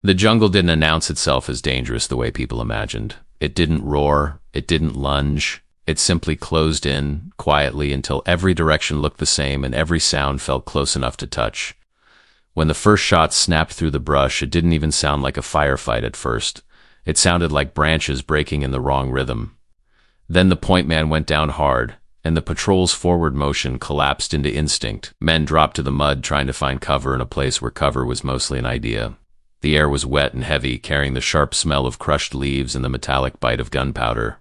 The jungle didn't announce itself as dangerous the way people imagined. It didn't roar, it didn't lunge. It simply closed in, quietly, until every direction looked the same and every sound felt close enough to touch. When the first shot snapped through the brush, it didn't even sound like a firefight at first. It sounded like branches breaking in the wrong rhythm. Then the point man went down hard, and the patrol's forward motion collapsed into instinct. Men dropped to the mud trying to find cover in a place where cover was mostly an idea. The air was wet and heavy, carrying the sharp smell of crushed leaves and the metallic bite of gunpowder.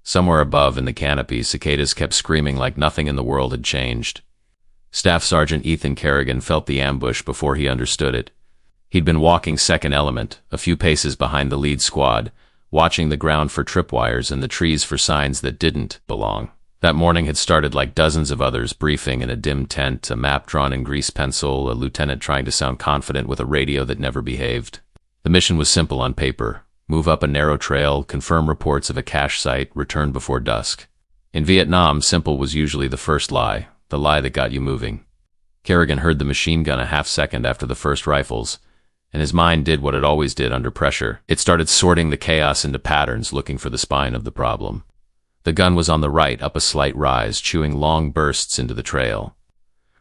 Somewhere above in the canopy, cicadas kept screaming like nothing in the world had changed. Staff Sergeant Ethan Kerrigan felt the ambush before he understood it. He'd been walking second element, a few paces behind the lead squad, watching the ground for tripwires and the trees for signs that didn't belong. That morning had started like dozens of others, briefing in a dim tent, a map drawn in grease pencil, a lieutenant trying to sound confident with a radio that never behaved. The mission was simple on paper. Move up a narrow trail, confirm reports of a cache site, return before dusk. In Vietnam, simple was usually the first lie, the lie that got you moving. Kerrigan heard the machine gun a half-second after the first rifles, and his mind did what it always did under pressure. It started sorting the chaos into patterns, looking for the spine of the problem. The gun was on the right, up a slight rise, chewing long bursts into the trail.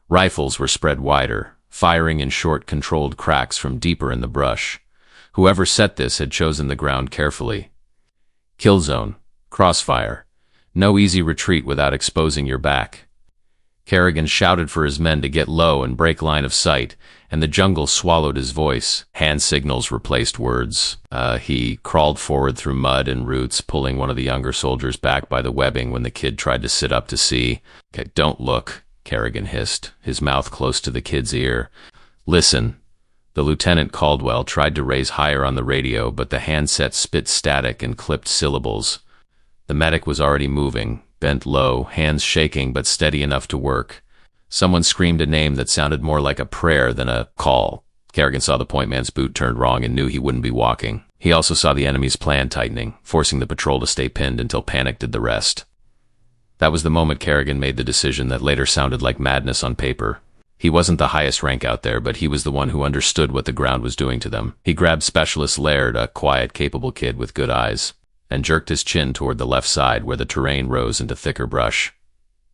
Rifles were spread wider, firing in short, controlled cracks from deeper in the brush. Whoever set this had chosen the ground carefully. Kill zone, crossfire, no easy retreat without exposing your back. Kerrigan shouted for his men to get low and break line of sight, and the jungle swallowed his voice. Hand signals replaced words. He crawled forward through mud and roots, pulling one of the younger soldiers back by the webbing when the kid tried to sit up to see. "Okay, don't look," Kerrigan hissed, his mouth close to the kid's ear. "Listen." The Lieutenant Caldwell tried to raise higher on the radio, but the handset spit static and clipped syllables. The medic was already moving, bent low, hands shaking but steady enough to work. Someone screamed a name that sounded more like a prayer than a call. Kerrigan saw the point man's boot turned wrong and knew he wouldn't be walking. He also saw the enemy's plan tightening, forcing the patrol to stay pinned until panic did the rest. That was the moment Kerrigan made the decision that later sounded like madness on paper. He wasn't the highest rank out there, but he was the one who understood what the ground was doing to them. He grabbed Specialist Laird, a quiet, capable kid with good eyes, and jerked his chin toward the left side where the terrain rose into thicker brush.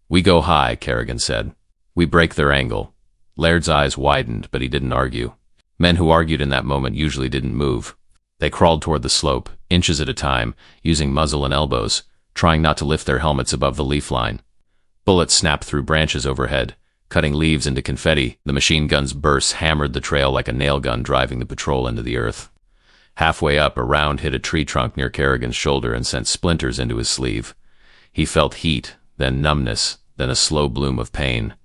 "We go high," Kerrigan said. "We break their angle." Laird's eyes widened, but he didn't argue. Men who argued in that moment usually didn't move. They crawled toward the slope, inches at a time, using muzzle and elbows, trying not to lift their helmets above the leaf line. Bullets snapped through branches overhead, cutting leaves into confetti. The machine gun's bursts hammered the trail like a nail gun, driving the patrol into the earth. Halfway up, a round hit a tree trunk near Kerrigan's shoulder and sent splinters into his sleeve. He felt heat, then numbness, then a slow bloom of pain.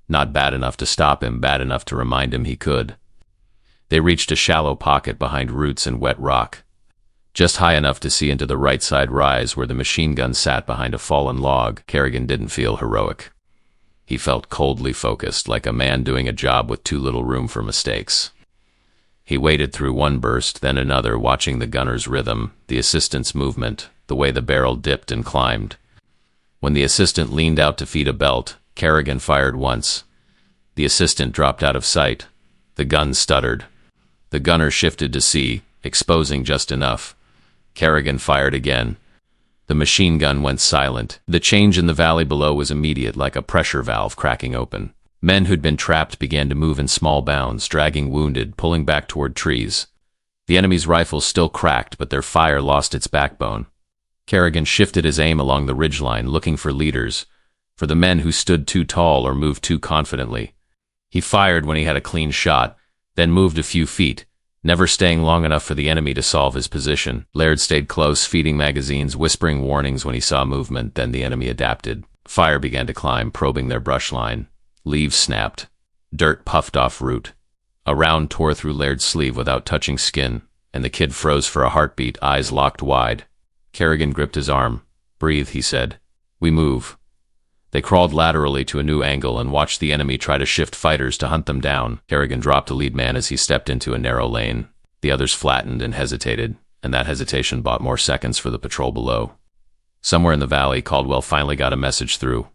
Not bad enough to stop him, bad enough to remind him he could. They reached a shallow pocket behind roots and wet rock, just high enough to see into the right side rise where the machine gun sat behind a fallen log. Kerrigan didn't feel heroic. He felt coldly focused, like a man doing a job with too little room for mistakes. He waited through one burst, then another, watching the gunner's rhythm, the assistant's movement, the way the barrel dipped and climbed. When the assistant leaned out to feed a belt, Kerrigan fired once. The assistant dropped out of sight. The gun stuttered. The gunner shifted to see, exposing just enough. Kerrigan fired again. The machine gun went silent. The change in the valley below was immediate, like a pressure valve cracking open. Men who'd been trapped began to move in small bounds, dragging wounded, pulling back toward trees. The enemy's rifles still cracked, but their fire lost its backbone. Kerrigan shifted his aim along the ridgeline, looking for leaders, for the men who stood too tall or moved too confidently. He fired when he had a clean shot, then moved a few feet, never staying long enough for the enemy to solve his position. Laird stayed close, feeding magazines, whispering warnings when he saw movement. Then the enemy adapted. Fire began to climb, probing their brush line. Leaves snapped. Dirt puffed off root. A round tore through Laird's sleeve without touching skin, and the kid froze for a heartbeat, eyes locked wide. Kerrigan gripped his arm. "Breathe," he said. "We move." They crawled laterally to a new angle and watched the enemy try to shift fighters to hunt them down. Kerrigan dropped a lead man as he stepped into a narrow lane. The others flattened and hesitated, and that hesitation bought more seconds for the patrol below. Somewhere in the valley, Caldwell finally got a message through.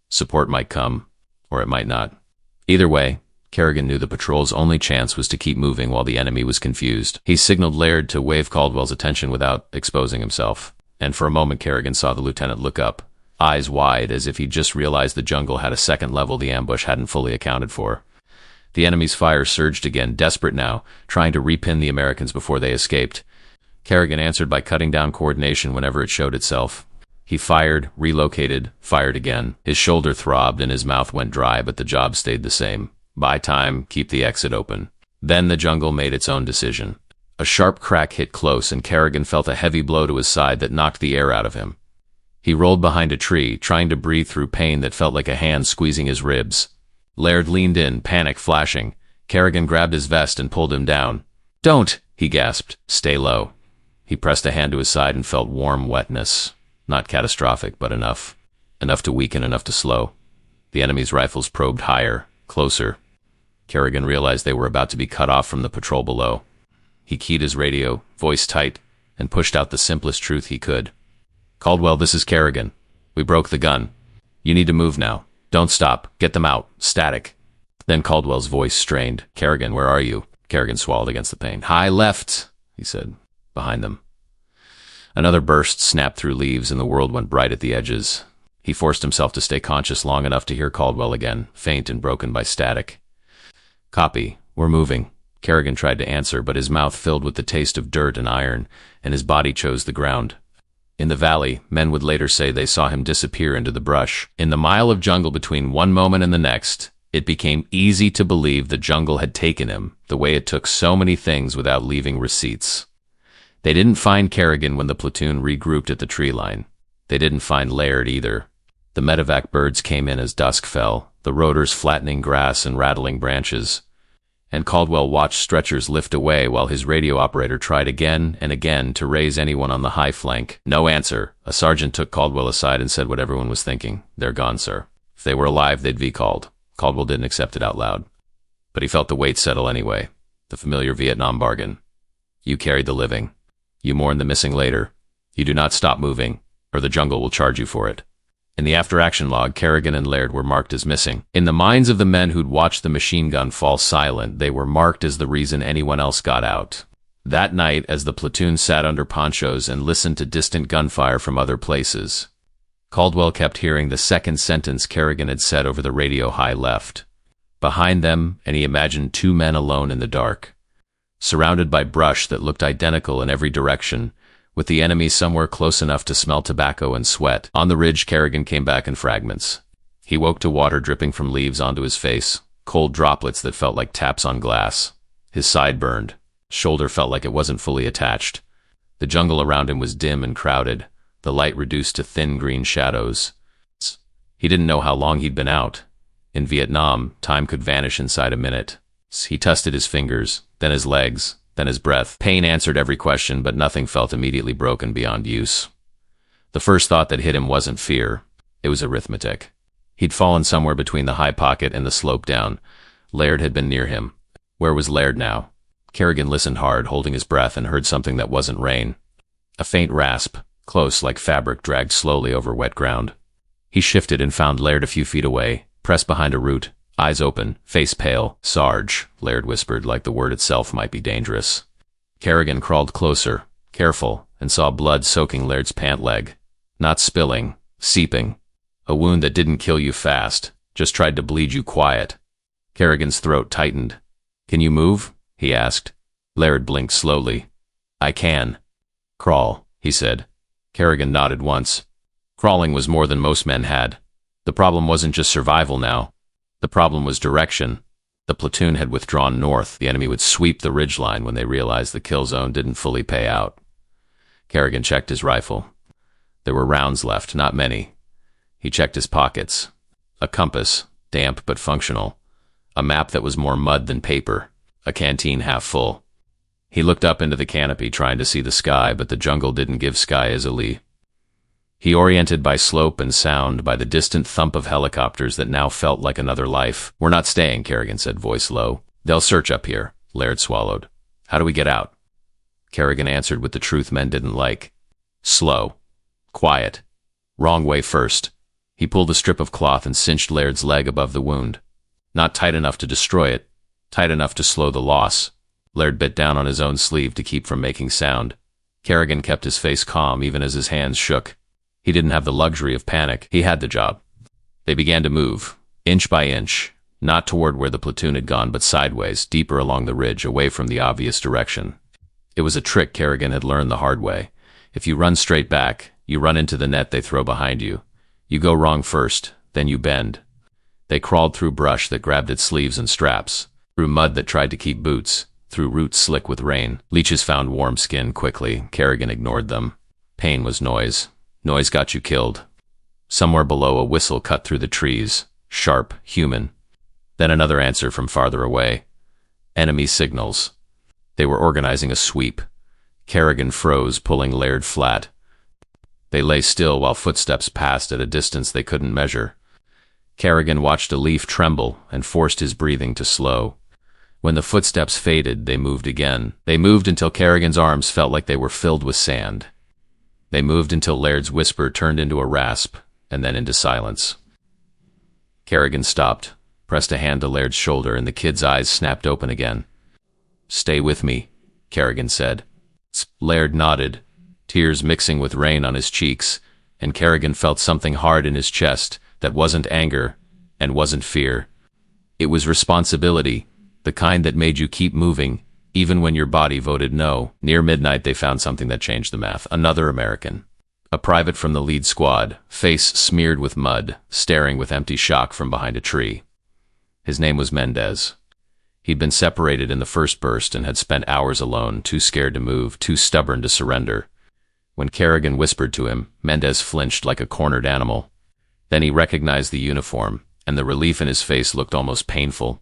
Support might come, or it might not. Either way, Kerrigan knew the patrol's only chance was to keep moving while the enemy was confused. He signaled Laird to wave Caldwell's attention without exposing himself. And for a moment Kerrigan saw the lieutenant look up, eyes wide as if he just realized the jungle had a second level the ambush hadn't fully accounted for. The enemy's fire surged again, desperate now, trying to repin the Americans before they escaped. Kerrigan answered by cutting down coordination whenever it showed itself. He fired, relocated, fired again. His shoulder throbbed and his mouth went dry, but the job stayed the same. Buy time, keep the exit open. Then the jungle made its own decision. A sharp crack hit close, and Kerrigan felt a heavy blow to his side that knocked the air out of him. He rolled behind a tree, trying to breathe through pain that felt like a hand squeezing his ribs. Laird leaned in, panic flashing. Kerrigan grabbed his vest and pulled him down. "Don't!" he gasped. "Stay low." He pressed a hand to his side and felt warm wetness. Not catastrophic, but enough. Enough to weaken, enough to slow. The enemy's rifles probed higher, closer. Kerrigan realized they were about to be cut off from the patrol below. He keyed his radio, voice tight, and pushed out the simplest truth he could. "Caldwell, this is Kerrigan. We broke the gun. You need to move now. Don't stop. Get them out. Static." Then Caldwell's voice strained. "Kerrigan, where are you?" Kerrigan swallowed against the pain. "High left," he said, behind them. Another burst snapped through leaves and the world went bright at the edges. He forced himself to stay conscious long enough to hear Caldwell again, faint and broken by static. "Copy. We're moving." Kerrigan tried to answer, but his mouth filled with the taste of dirt and iron, and his body chose the ground. In the valley, men would later say they saw him disappear into the brush. In the mile of jungle between one moment and the next, it became easy to believe the jungle had taken him, the way it took so many things without leaving receipts. They didn't find Kerrigan when the platoon regrouped at the tree line. They didn't find Laird either. The medevac birds came in as dusk fell, the rotors flattening grass and rattling branches. And Caldwell watched stretchers lift away while his radio operator tried again and again to raise anyone on the high flank. No answer. A sergeant took Caldwell aside and said what everyone was thinking. "They're gone, sir. If they were alive, they'd be called." Caldwell didn't accept it out loud. But he felt the weight settle anyway. The familiar Vietnam bargain. You carried the living. You mourn the missing later. You do not stop moving, or the jungle will charge you for it. In the after-action log, Kerrigan and Laird were marked as missing. In the minds of the men who'd watched the machine gun fall silent, they were marked as the reason anyone else got out. That night, as the platoon sat under ponchos and listened to distant gunfire from other places, Caldwell kept hearing the second sentence Kerrigan had said over the radio high left. Behind them, and he imagined two men alone in the dark, surrounded by brush that looked identical in every direction, with the enemy somewhere close enough to smell tobacco and sweat. On the ridge, Kerrigan came back in fragments. He woke to water dripping from leaves onto his face, cold droplets that felt like taps on glass. His side burned. Shoulder felt like it wasn't fully attached. The jungle around him was dim and crowded, the light reduced to thin green shadows. He didn't know how long he'd been out. In Vietnam, time could vanish inside a minute. He tested his fingers, then his legs, then his breath. Pain answered every question, but nothing felt immediately broken beyond use. The first thought that hit him wasn't fear. It was arithmetic. He'd fallen somewhere between the high pocket and the slope down. Laird had been near him. Where was Laird now? Kerrigan listened hard, holding his breath, and heard something that wasn't rain. A faint rasp, close like fabric dragged slowly over wet ground. He shifted and found Laird a few feet away, pressed behind a root, eyes open, face pale. "Sarge," Laird whispered, like the word itself might be dangerous. Kerrigan crawled closer, careful, and saw blood soaking Laird's pant leg. Not spilling, seeping. A wound that didn't kill you fast, just tried to bleed you quiet. Kerrigan's throat tightened. "Can you move?" he asked. Laird blinked slowly. "I can." "Crawl," he said. Kerrigan nodded once. Crawling was more than most men had. The problem wasn't just survival now. The problem was direction. The platoon had withdrawn north. The enemy would sweep the ridgeline when they realized the kill zone didn't fully pay out. Kerrigan checked his rifle. There were rounds left, not many. He checked his pockets. A compass, damp but functional. A map that was more mud than paper. A canteen half full. He looked up into the canopy, trying to see the sky, but the jungle didn't give sky easily. He oriented by slope and sound, by the distant thump of helicopters that now felt like another life. "We're not staying," Kerrigan said, voice low. "They'll search up here." Laird swallowed. "How do we get out?" Kerrigan answered with the truth men didn't like. "Slow. Quiet. Wrong way first." He pulled a strip of cloth and cinched Laird's leg above the wound. Not tight enough to destroy it, tight enough to slow the loss. Laird bit down on his own sleeve to keep from making sound. Kerrigan kept his face calm even as his hands shook. He didn't have the luxury of panic. He had the job. They began to move, inch by inch, not toward where the platoon had gone, but sideways, deeper along the ridge, away from the obvious direction. It was a trick Kerrigan had learned the hard way. If you run straight back, you run into the net they throw behind you. You go wrong first, then you bend. They crawled through brush that grabbed at sleeves and straps, through mud that tried to keep boots, through roots slick with rain. Leeches found warm skin quickly. Kerrigan ignored them. Pain was noise. Noise got you killed. Somewhere below, a whistle cut through the trees. Sharp, human. Then another answer from farther away. Enemy signals. They were organizing a sweep. Kerrigan froze, pulling Laird flat. They lay still while footsteps passed at a distance they couldn't measure. Kerrigan watched a leaf tremble and forced his breathing to slow. When the footsteps faded, they moved again. They moved until Kerrigan's arms felt like they were filled with sand. They moved until Laird's whisper turned into a rasp, and then into silence. Kerrigan stopped, pressed a hand to Laird's shoulder, and the kid's eyes snapped open again. "Stay with me," Kerrigan said. Laird nodded, tears mixing with rain on his cheeks, and Kerrigan felt something hard in his chest that wasn't anger and wasn't fear. It was responsibility, the kind that made you keep moving, even when your body voted no. Near midnight, they found something that changed the math. Another American. A private from the lead squad, face smeared with mud, staring with empty shock from behind a tree. His name was Mendez. He'd been separated in the first burst and had spent hours alone, too scared to move, too stubborn to surrender. When Kerrigan whispered to him, Mendez flinched like a cornered animal. Then he recognized the uniform, and the relief in his face looked almost painful.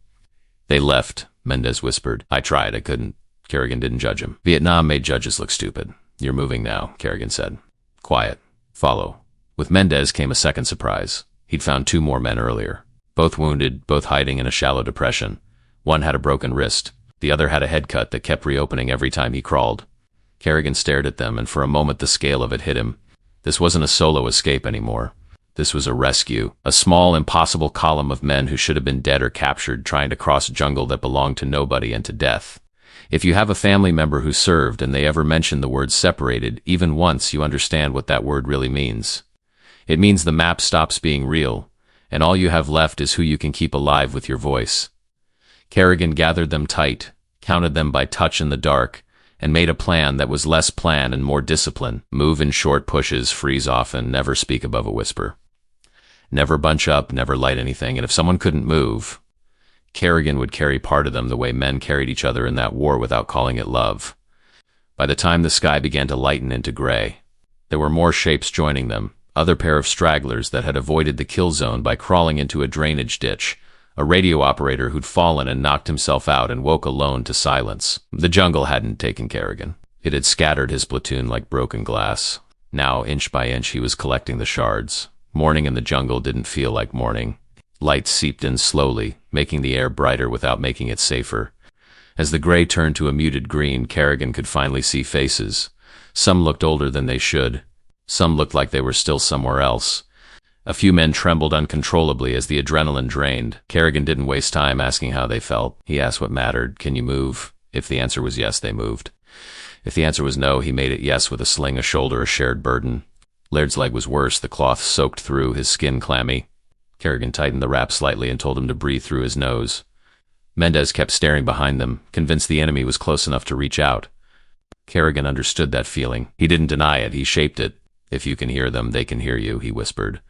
"They left," Mendez whispered. "I tried, I couldn't." Kerrigan didn't judge him. "Vietnam made judges look stupid. You're moving now," Kerrigan said. "Quiet. Follow." With Mendez came a second surprise. He'd found 2 more men earlier. Both wounded, both hiding in a shallow depression. One had a broken wrist. The other had a head cut that kept reopening every time he crawled. Kerrigan stared at them, and for a moment the scale of it hit him. This wasn't a solo escape anymore. This was a rescue. A small, impossible column of men who should have been dead or captured, trying to cross a jungle that belonged to nobody and to death. If you have a family member who served and they ever mention the word separated, even once, you understand what that word really means. It means the map stops being real, and all you have left is who you can keep alive with your voice. Kerrigan gathered them tight, counted them by touch in the dark, and made a plan that was less plan and more discipline. Move in short pushes, freeze often, never speak above a whisper. Never bunch up, never light anything, and if someone couldn't move, Kerrigan would carry part of them the way men carried each other in that war without calling it love. By the time the sky began to lighten into gray, there were more shapes joining them, other pair of stragglers that had avoided the kill zone by crawling into a drainage ditch, a radio operator who'd fallen and knocked himself out and woke alone to silence. The jungle hadn't taken Kerrigan. It had scattered his platoon like broken glass. Now, inch by inch, he was collecting the shards. Morning in the jungle didn't feel like morning. Light seeped in slowly, making the air brighter without making it safer. As the gray turned to a muted green, Kerrigan could finally see faces. Some looked older than they should. Some looked like they were still somewhere else. A few men trembled uncontrollably as the adrenaline drained. Kerrigan didn't waste time asking how they felt. He asked what mattered. "Can you move?" If the answer was yes, they moved. If the answer was no, he made it yes with a sling, a shoulder, a shared burden. Laird's leg was worse, the cloth soaked through, his skin clammy. Kerrigan tightened the wrap slightly and told him to breathe through his nose. Mendez kept staring behind them, convinced the enemy was close enough to reach out. Kerrigan understood that feeling. He didn't deny it, he shaped it. "If you can hear them, they can hear you," he whispered.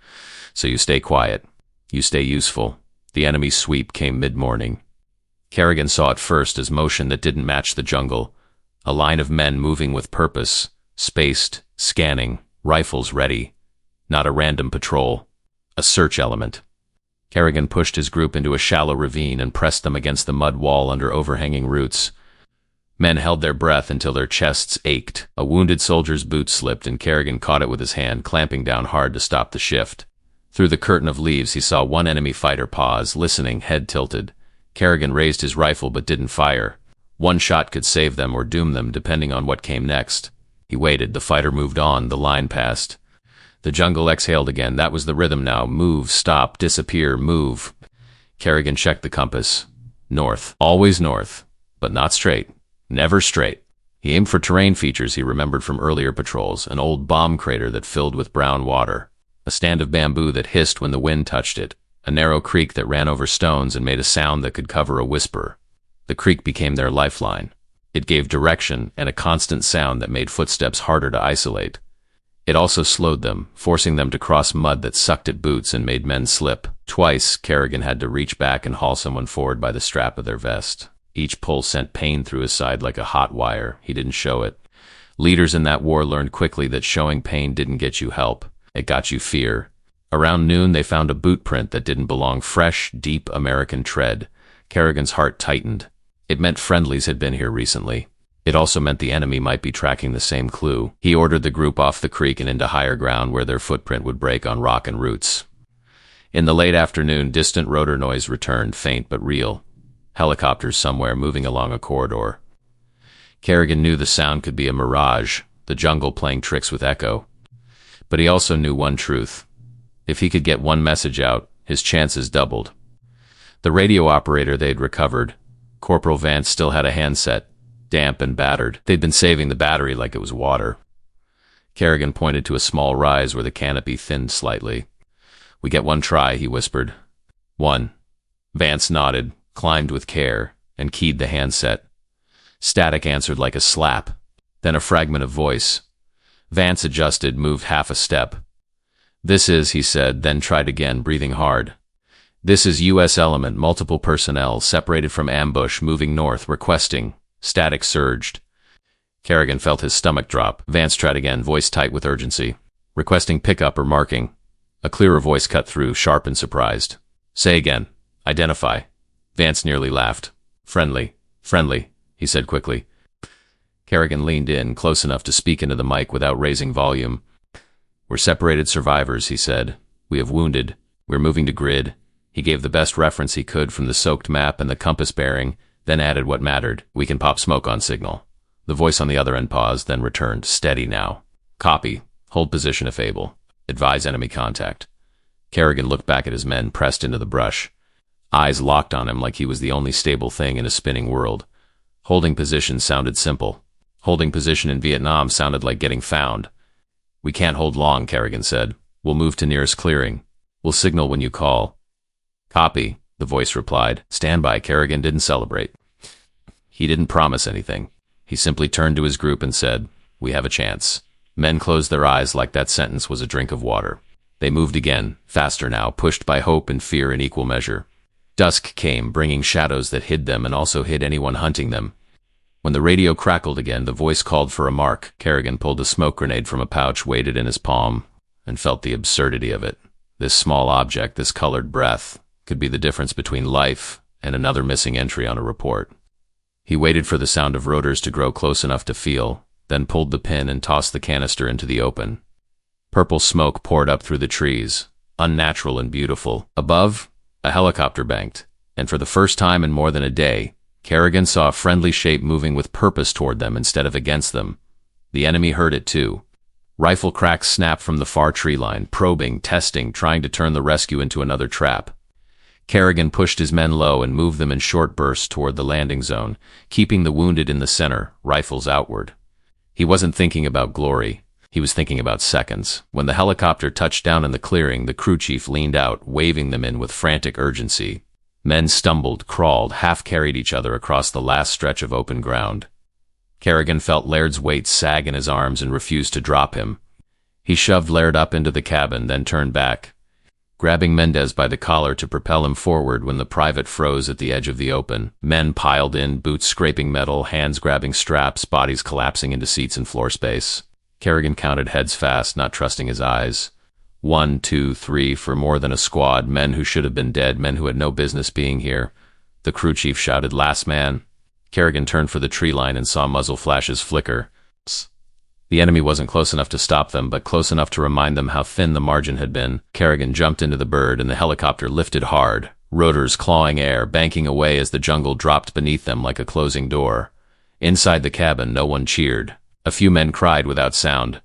"So you stay quiet. You stay useful." The enemy's sweep came mid-morning. Kerrigan saw it first as motion that didn't match the jungle. A line of men moving with purpose, spaced, scanning, rifles ready. Not a random patrol. A search element. Kerrigan pushed his group into a shallow ravine and pressed them against the mud wall under overhanging roots. Men held their breath until their chests ached. A wounded soldier's boot slipped and Kerrigan caught it with his hand, clamping down hard to stop the shift. Through the curtain of leaves, he saw one enemy fighter pause, listening, head tilted. Kerrigan raised his rifle but didn't fire. One shot could save them or doom them, depending on what came next. He waited. The fighter moved on. The line passed. The jungle exhaled again. That was the rhythm now. Move, stop, disappear, move. Kerrigan checked the compass. North. Always north. But not straight. Never straight. He aimed for terrain features he remembered from earlier patrols, an old bomb crater that filled with brown water, a stand of bamboo that hissed when the wind touched it, a narrow creek that ran over stones and made a sound that could cover a whisper. The creek became their lifeline. It gave direction and a constant sound that made footsteps harder to isolate. It also slowed them, forcing them to cross mud that sucked at boots and made men slip. Twice, Kerrigan had to reach back and haul someone forward by the strap of their vest. Each pull sent pain through his side like a hot wire. He didn't show it. Leaders in that war learned quickly that showing pain didn't get you help. It got you fear. Around noon, they found a boot print that didn't belong. Fresh, deep American tread. Kerrigan's heart tightened. It meant friendlies had been here recently. It also meant the enemy might be tracking the same clue. He ordered the group off the creek and into higher ground where their footprint would break on rock and roots. In the late afternoon, distant rotor noise returned, faint but real. Helicopters somewhere moving along a corridor. Kerrigan knew the sound could be a mirage, the jungle playing tricks with echo. But he also knew one truth. If he could get one message out, his chances doubled. The radio operator they'd recovered. Corporal Vance still had a handset, damp and battered. They'd been saving the battery like it was water. Kerrigan pointed to a small rise where the canopy thinned slightly. "We get one try," he whispered. "One." Vance nodded, climbed with care, and keyed the handset. Static answered like a slap, then a fragment of voice. Vance adjusted, moved half a step. "This is," he said, then tried again, breathing hard. "This is U.S. element, multiple personnel, separated from ambush, moving north, requesting." Static surged. Kerrigan felt his stomach drop. Vance tried again, voice tight with urgency. "Requesting pickup or marking." A clearer voice cut through, sharp and surprised. "Say again. Identify." Vance nearly laughed. "Friendly. Friendly," he said quickly. Kerrigan leaned in, close enough to speak into the mic without raising volume. "We're separated survivors," he said. "We have wounded. We're moving to grid." He gave the best reference he could from the soaked map and the compass bearing, then added what mattered. "We can pop smoke on signal." The voice on the other end paused, then returned. "Steady now." "Copy. Hold position if able. Advise enemy contact." Kerrigan looked back at his men, pressed into the brush. Eyes locked on him like he was the only stable thing in a spinning world. Holding position sounded simple. Holding position in Vietnam sounded like getting found. "We can't hold long," Kerrigan said. "We'll move to nearest clearing. We'll signal when you call." "Copy," the voice replied. "Stand by." Kerrigan didn't celebrate. He didn't promise anything. He simply turned to his group and said, "We have a chance." Men closed their eyes like that sentence was a drink of water. They moved again, faster now, pushed by hope and fear in equal measure. Dusk came, bringing shadows that hid them and also hid anyone hunting them. When the radio crackled again, the voice called for a mark. Kerrigan pulled a smoke grenade from a pouch, weighed it in his palm, and felt the absurdity of it. This small object, this colored breath, could be the difference between life and another missing entry on a report. He waited for the sound of rotors to grow close enough to feel, then pulled the pin and tossed the canister into the open. Purple smoke poured up through the trees, unnatural and beautiful. Above, a helicopter banked, and for the first time in more than a day, Kerrigan saw a friendly shape moving with purpose toward them instead of against them. The enemy heard it too. Rifle cracks snapped from the far tree line, probing, testing, trying to turn the rescue into another trap. Kerrigan pushed his men low and moved them in short bursts toward the landing zone, keeping the wounded in the center, rifles outward. He wasn't thinking about glory. He was thinking about seconds. When the helicopter touched down in the clearing, the crew chief leaned out, waving them in with frantic urgency. Men stumbled, crawled, half-carried each other across the last stretch of open ground. Kerrigan felt Laird's weight sag in his arms and refused to drop him. He shoved Laird up into the cabin, then turned back, grabbing Mendez by the collar to propel him forward when the private froze at the edge of the open. Men piled in, boots scraping metal, hands grabbing straps, bodies collapsing into seats and floor space. Kerrigan counted heads fast, not trusting his eyes. 1, 2, 3, for more than a squad, men who should have been dead, men who had no business being here. The crew chief shouted, "Last man." Kerrigan turned for the tree line and saw muzzle flashes flicker. The enemy wasn't close enough to stop them, but close enough to remind them how thin the margin had been. Kerrigan jumped into the bird, and the helicopter lifted hard, rotors clawing air, banking away as the jungle dropped beneath them like a closing door. Inside the cabin, no one cheered. A few men cried without sound.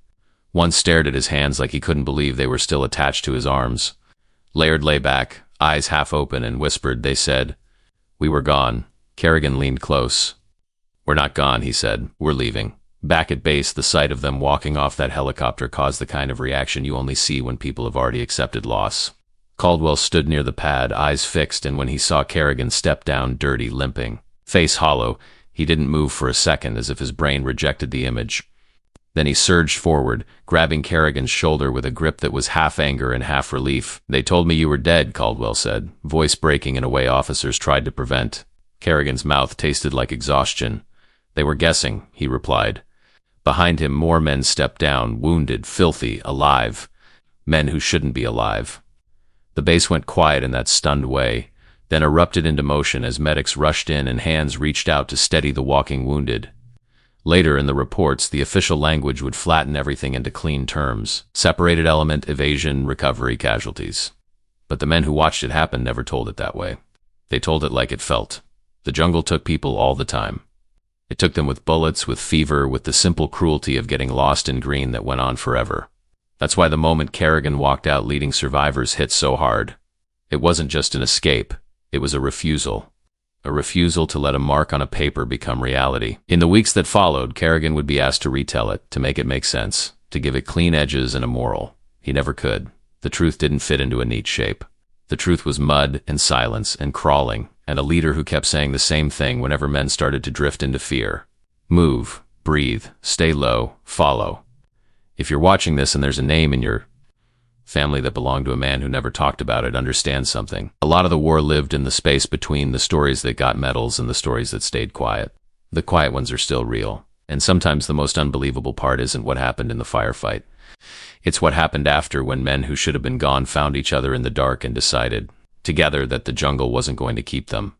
One stared at his hands like he couldn't believe they were still attached to his arms. Laird lay back, eyes half open, and whispered. They said, "We were gone." Kerrigan leaned close. "We're not gone," he said. "We're leaving." Back at base, the sight of them walking off that helicopter caused the kind of reaction you only see when people have already accepted loss. Caldwell stood near the pad, eyes fixed, and when he saw Kerrigan step down, dirty, limping, face hollow, he didn't move for a second, as if his brain rejected the image. Then he surged forward, grabbing Kerrigan's shoulder with a grip that was half anger and half relief. "They told me you were dead," Caldwell said, voice breaking in a way officers tried to prevent. Kerrigan's mouth tasted like exhaustion. "They were guessing," he replied. Behind him, more men stepped down, wounded, filthy, alive. Men who shouldn't be alive. The base went quiet in that stunned way, then erupted into motion as medics rushed in and hands reached out to steady the walking wounded. Later in the reports, the official language would flatten everything into clean terms: separated element, evasion, recovery, casualties. But the men who watched it happen never told it that way. They told it like it felt. The jungle took people all the time. It took them with bullets, with fever, with the simple cruelty of getting lost in green that went on forever. That's why the moment Kerrigan walked out leading survivors hit so hard. It wasn't just an escape, it was a refusal. A refusal to let a mark on a paper become reality. In the weeks that followed, Kerrigan would be asked to retell it, to make it make sense, to give it clean edges and a moral. He never could. The truth didn't fit into a neat shape. The truth was mud and silence and crawling, and a leader who kept saying the same thing whenever men started to drift into fear. Move, breathe, stay low, follow. If you're watching this and there's a name in your family that belonged to a man who never talked about it, understand something. A lot of the war lived in the space between the stories that got medals and the stories that stayed quiet. The quiet ones are still real. And sometimes the most unbelievable part isn't what happened in the firefight. It's what happened after, when men who should have been gone found each other in the dark and decided, together, that the jungle wasn't going to keep them.